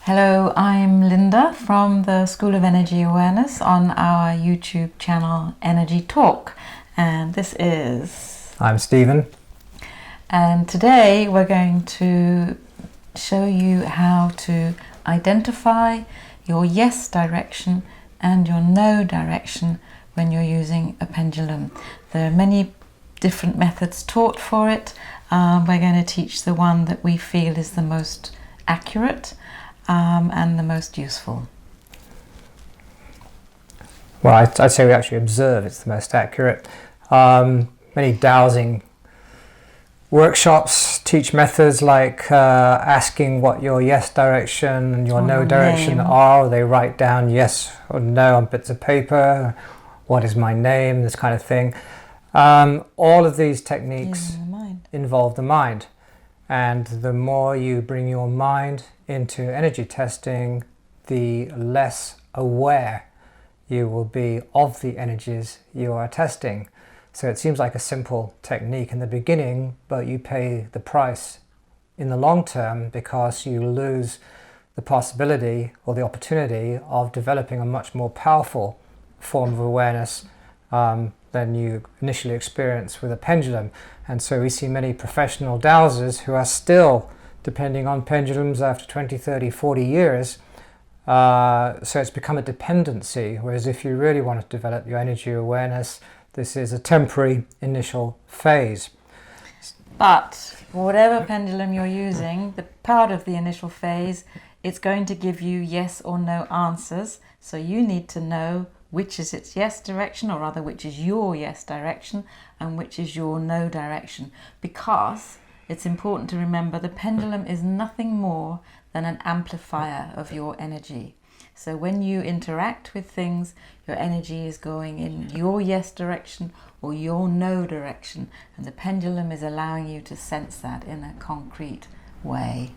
Hello, I'm Linda from the School of Energy Awareness on our YouTube channel Energy Talk, and this is... I'm Stephen. And today we're going to show you how to identify your yes direction and your no direction when you're using a pendulum. There are many different methods taught for it. We're going to teach the one that we feel is the most accurate and the most useful. Well, I'd say we actually observe it's the most accurate. Many dowsing workshops teach methods like asking what your yes direction and your no direction are. They write down yes or no on bits of paper. What is my name? This kind of thing. All of these techniques involve the mind. And the more you bring your mind into energy testing, the less aware you will be of the energies you are testing. So it seems like a simple technique in the beginning, but you pay the price in the long term because you lose the possibility or the opportunity of developing a much more powerful form of awareness than you initially experienced with a pendulum. And so we see many professional dowsers who are still depending on pendulums after 20, 30, 40 years. So it's become a dependency, whereas if you really want to develop your energy awareness, this is a temporary initial phase. But whatever pendulum you're using, the part of the initial phase, it's going to give you yes or no answers. So you need to know which is its yes direction, or rather which is your yes direction and which is your no direction, because it's important to remember the pendulum is nothing more than an amplifier of your energy. So when you interact with things, your energy is going in your yes direction or your no direction, and the pendulum is allowing you to sense that in a concrete way.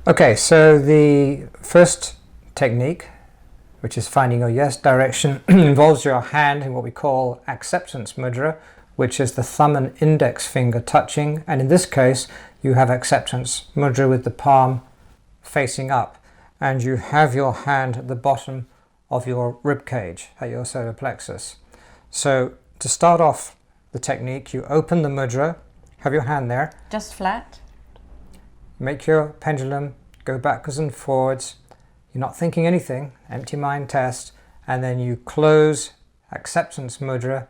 Okay, so the first technique, which is finding your yes direction, involves your hand in what we call acceptance mudra, which is the thumb and index finger touching. And in this case, you have acceptance mudra with the palm facing up. And you have your hand at the bottom of your rib cage, at your solar plexus. So to start off the technique, you open the mudra, have your hand there. Just flat. Make your pendulum go backwards and forwards. You're not thinking anything, empty mind test, and then you close acceptance mudra,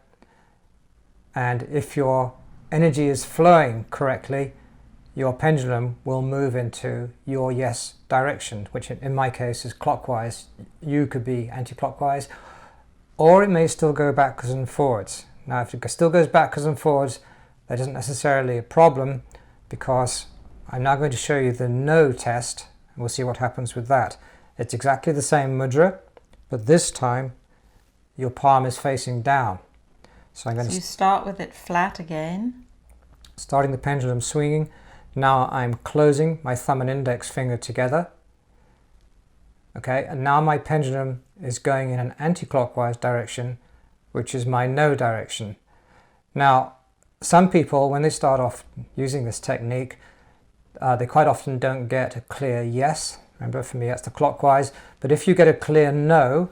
and if your energy is flowing correctly, your pendulum will move into your yes direction, which in my case is clockwise. You could be anti-clockwise, or it may still go backwards and forwards. Now if it still goes backwards and forwards, that isn't necessarily a problem, because I'm now going to show you the no test, and we'll see what happens with that. It's exactly the same mudra, but this time your palm is facing down. So I'm going to start with it flat again. Starting the pendulum swinging. Now I'm closing my thumb and index finger together. Okay, and now my pendulum is going in an anti-clockwise direction, which is my no direction. Now, some people, when they start off using this technique, they quite often don't get a clear yes. Remember, for me, that's the clockwise. But if you get a clear no,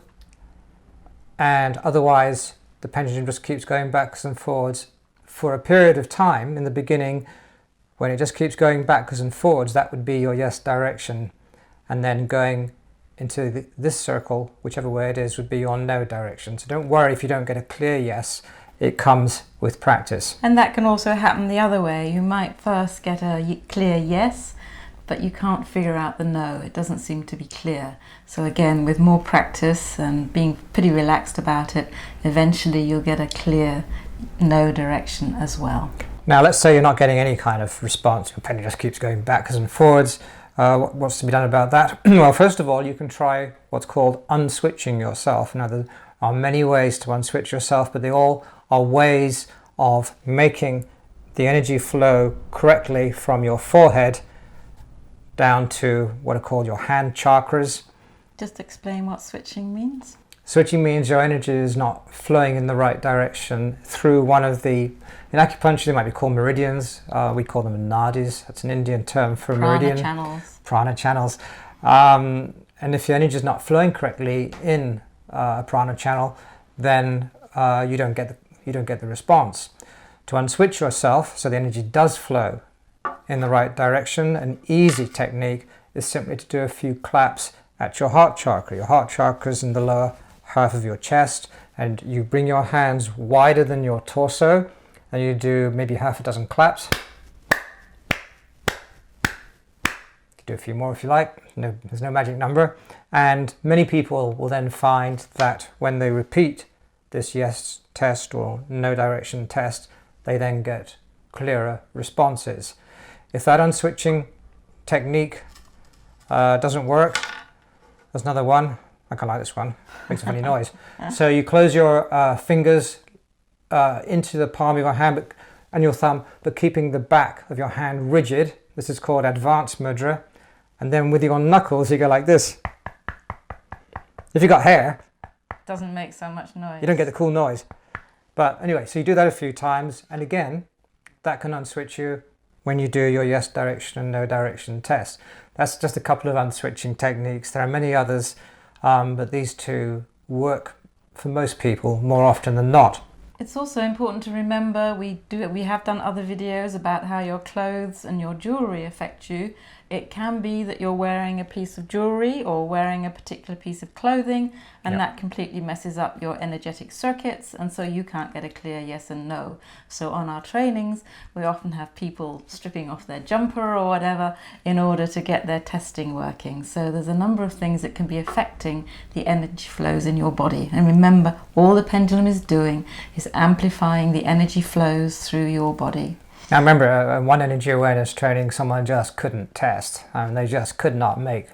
and otherwise the pendulum just keeps going backwards and forwards for a period of time in the beginning, when it just keeps going backwards and forwards, that would be your yes direction. And then going into this circle, whichever way it is, would be your no direction. So don't worry if you don't get a clear yes. It comes with practice. And that can also happen the other way. You might first get a clear yes, but you can't figure out the no. It doesn't seem to be clear. So again, with more practice and being pretty relaxed about it, eventually you'll get a clear no direction as well. Now let's say you're not getting any kind of response. Your pendulum just keeps going backwards and forwards. What's to be done about that? Well, first of all, you can try what's called unswitching yourself. Now there are many ways to unswitch yourself, but they all are ways of making the energy flow correctly from your forehead down to what are called your hand chakras. Just explain what switching means. Switching means your energy is not flowing in the right direction through one of the, in acupuncture they might be called meridians, we call them nadis, that's an Indian term for meridian. Prana channels. And if your energy is not flowing correctly in a prana channel, then you don't get the response. To unswitch yourself so the energy does flow in the right direction, an easy technique is simply to do a few claps at your heart chakra. Your heart chakra is in the lower half of your chest, and you bring your hands wider than your torso, and you do maybe half a dozen claps. Do a few more if you like. There's no magic number. And many people will then find that when they repeat this yes test or no direction test, they then get clearer responses. If that unswitching technique doesn't work, there's another one. I kind of like this one. Makes a funny noise. So you close your fingers into the palm of your hand and your thumb, but keeping the back of your hand rigid. This is called advanced mudra. And then with your knuckles, you go like this. If you've got hair, doesn't make so much noise. You don't get the cool noise. But anyway, so you do that a few times. And again, that can unswitch you when you do your yes direction and no direction test. That's just a couple of unswitching techniques. There are many others, but these two work for most people more often than not. It's also important to remember we have done other videos about how your clothes and your jewellery affect you. It can be that you're wearing a piece of jewellery or wearing a particular piece of clothing, and that completely messes up your energetic circuits, and so you can't get a clear yes and no. So on our trainings, we often have people stripping off their jumper or whatever in order to get their testing working. So there's a number of things that can be affecting the energy flows in your body. And remember, all the pendulum is doing is amplifying the energy flows through your body. Now remember, one energy awareness training, someone just couldn't test. They just could not make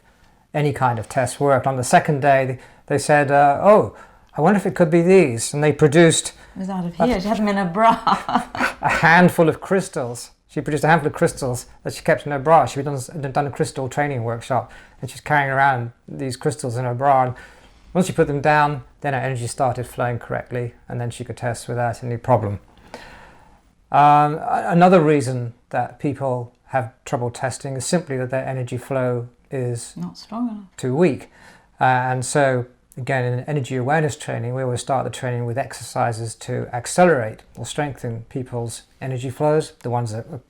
any kind of test work. On the second day, they said, oh, I wonder if it could be these. And they produced... It was out of here. She had them in her bra. A handful of crystals. She produced a handful of crystals that she kept in her bra. She'd done a crystal training workshop, and she's carrying around these crystals in her bra. And once she put them down, then her energy started flowing correctly, and then she could test without any problem. Another reason that people have trouble testing is simply that their energy flow is not strong enough, too weak. And so, again, in energy awareness training, we always start the training with exercises to accelerate or strengthen people's energy flows, the ones that are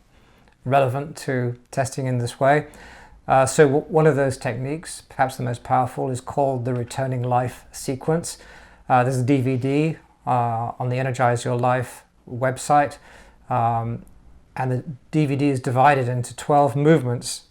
relevant to testing in this way. So one of those techniques, perhaps the most powerful, is called the Returning Life Sequence. There's a DVD on the Energize Your Life website. And the DVD is divided into 12 movements.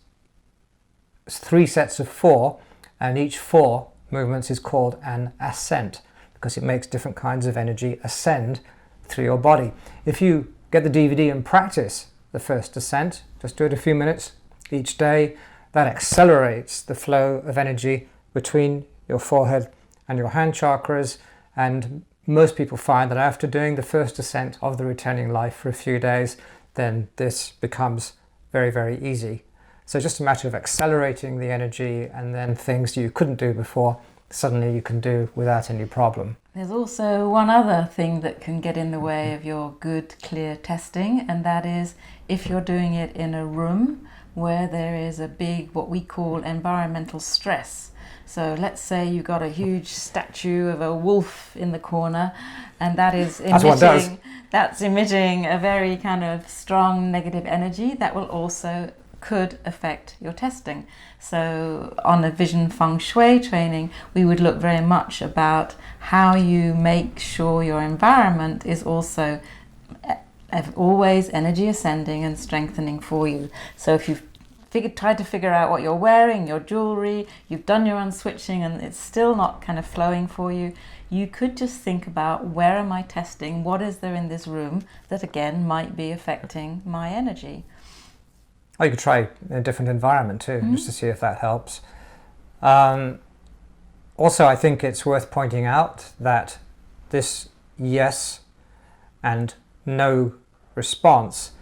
It's 3 sets of 4, and each 4 movements is called an ascent because it makes different kinds of energy ascend through your body. If you get the DVD and practice the first ascent, just do it a few minutes each day, that accelerates the flow of energy between your forehead and your hand chakras. And most people find that after doing the first ascent of the Returning Life for a few days, then this becomes very, very easy. So it's just a matter of accelerating the energy, and then things you couldn't do before, suddenly you can do without any problem. There's also one other thing that can get in the way of your good, clear testing, and that is if you're doing it in a room where there is a big, what we call environmental stress. So let's say you've got a huge statue of a wolf in the corner, and that is emitting a very kind of strong negative energy that will also could affect your testing. So on a vision feng shui training, we would look very much about how you make sure your environment is also always energy ascending and strengthening for you. So if you've tried to figure out what you're wearing, your jewelry, you've done your unswitching and it's still not kind of flowing for you, you could just think about, where am I testing? What is there in this room that again might be affecting my energy? Oh, you could try a different environment too, just to see if that helps. Also, I think it's worth pointing out that this yes and no response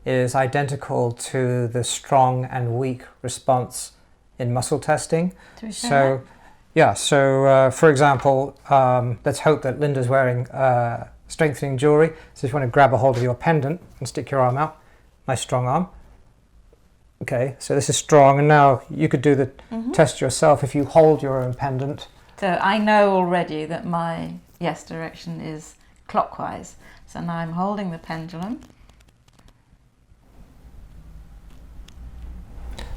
is identical to the strong and weak response in muscle testing. So Yeah, so for example, let's hope that Linda's wearing strengthening jewelry. So if you want to grab a hold of your pendant and stick your arm out, nice strong arm. Okay, so this is strong, and now you could do the test yourself if you hold your own pendant. So I know already that my yes direction is clockwise. So now I'm holding the pendulum.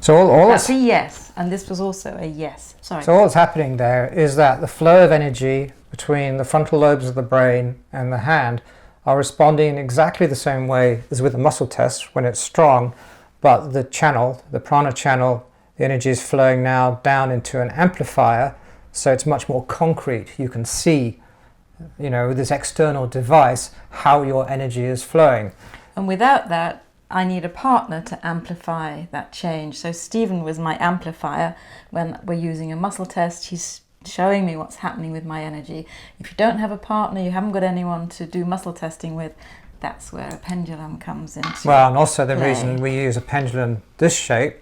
So that's a yes, and this was also a yes. Sorry. So all that's happening there is that the flow of energy between the frontal lobes of the brain and the hand are responding in exactly the same way as with a muscle test when it's strong, but the channel, the prana channel, the energy is flowing now down into an amplifier, so it's much more concrete. You can see, with this external device, how your energy is flowing. And without that, I need a partner to amplify that change. So Stephen was my amplifier when we're using a muscle test. He's showing me what's happening with my energy. If you don't have a partner, you haven't got anyone to do muscle testing with, that's where a pendulum comes into Well, and also the play. reason we use a pendulum this shape,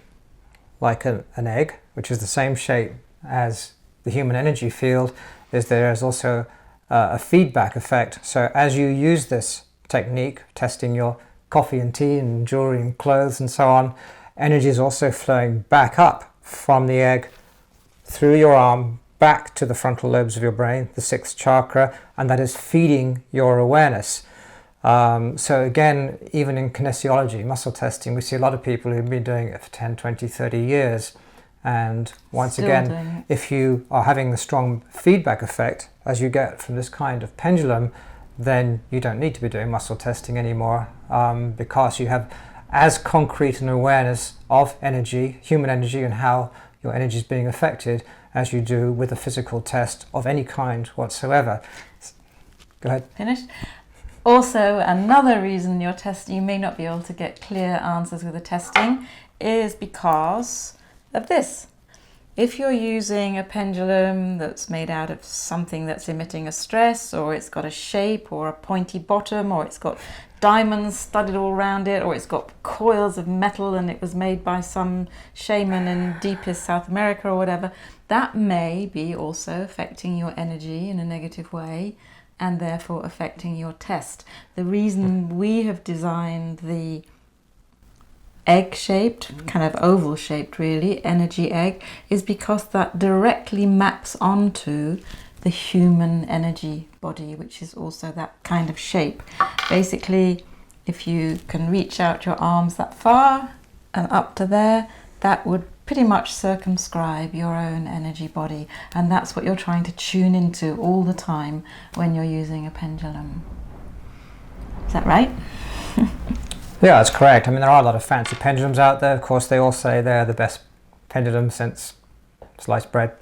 like an egg, which is the same shape as the human energy field, is there is also a feedback effect. So as you use this technique, testing your coffee and tea and jewelry and clothes and so on, energy is also flowing back up from the egg through your arm back to the frontal lobes of your brain, the sixth chakra, and that is feeding your awareness. So again, even in kinesiology, muscle testing, we see a lot of people who've been doing it for 10, 20, 30 years. And once Still again, if you are having the strong feedback effect, as you get from this kind of pendulum, then you don't need to be doing muscle testing anymore, because you have as concrete an awareness of energy, human energy, and how your energy is being affected as you do with a physical test of any kind whatsoever. Go ahead. Finished? Also, another reason you may not be able to get clear answers with the testing is because of this. If you're using a pendulum that's made out of something that's emitting a stress, or it's got a shape or a pointy bottom, or it's got diamonds studded all around it, or it's got coils of metal and it was made by some shaman in deepest South America or whatever, that may be also affecting your energy in a negative way and therefore affecting your test. The reason we have designed the egg-shaped, kind of oval-shaped really, energy egg, is because that directly maps onto the human energy body, which is also that kind of shape. Basically, if you can reach out your arms that far and up to there, that would pretty much circumscribe your own energy body, and that's what you're trying to tune into all the time when you're using a pendulum. Is that right? Yeah, that's correct. I mean, there are a lot of fancy pendulums out there. Of course, they all say they're the best pendulum since sliced bread.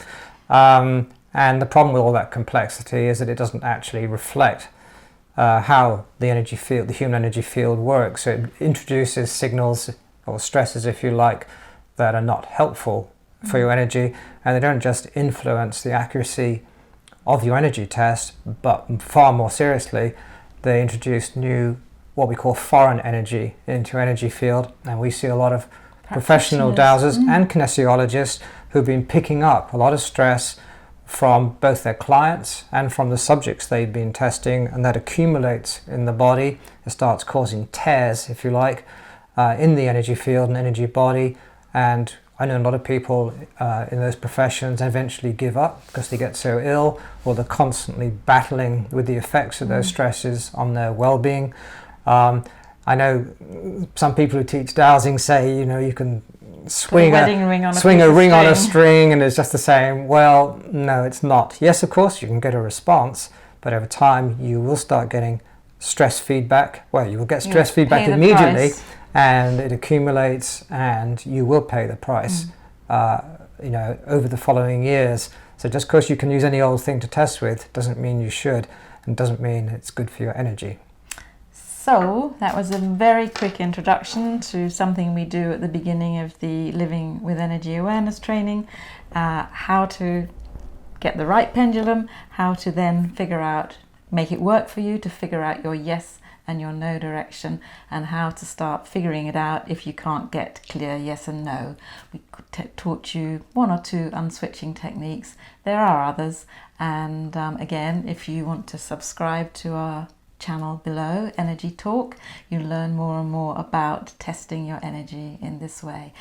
And the problem with all that complexity is that it doesn't actually reflect how the energy field, the human energy field works. So it introduces signals or stresses, if you like, that are not helpful for your energy, and they don't just influence the accuracy of your energy test, but far more seriously, they introduce new, what we call foreign energy into your energy field. And we see a lot of professional dowsers and kinesiologists who've been picking up a lot of stress from both their clients and from the subjects they've been testing, and that accumulates in the body. It starts causing tears, if you like, in the energy field and energy body. And I know a lot of people in those professions eventually give up because they get so ill, or they're constantly battling with the effects of those stresses on their well-being. I know some people who teach dowsing say, you can swing a ring on a string and it's just the same. Well, no, it's not. Yes, of course, you can get a response, but over time you will start getting stress feedback. Well, you will get stress feedback immediately, and it accumulates, and you will pay the price, over the following years. So just because you can use any old thing to test with doesn't mean you should, and doesn't mean it's good for your energy. So that was a very quick introduction to something we do at the beginning of the Living with Energy Awareness training, how to get the right pendulum, how to then make it work for you to figure out your yes and your no direction, and how to start figuring it out if you can't get clear yes and no. We taught you 1 or 2 unswitching techniques. There are others, and again, if you want to subscribe to our channel below, Energy Talk, you learn more and more about testing your energy in this way.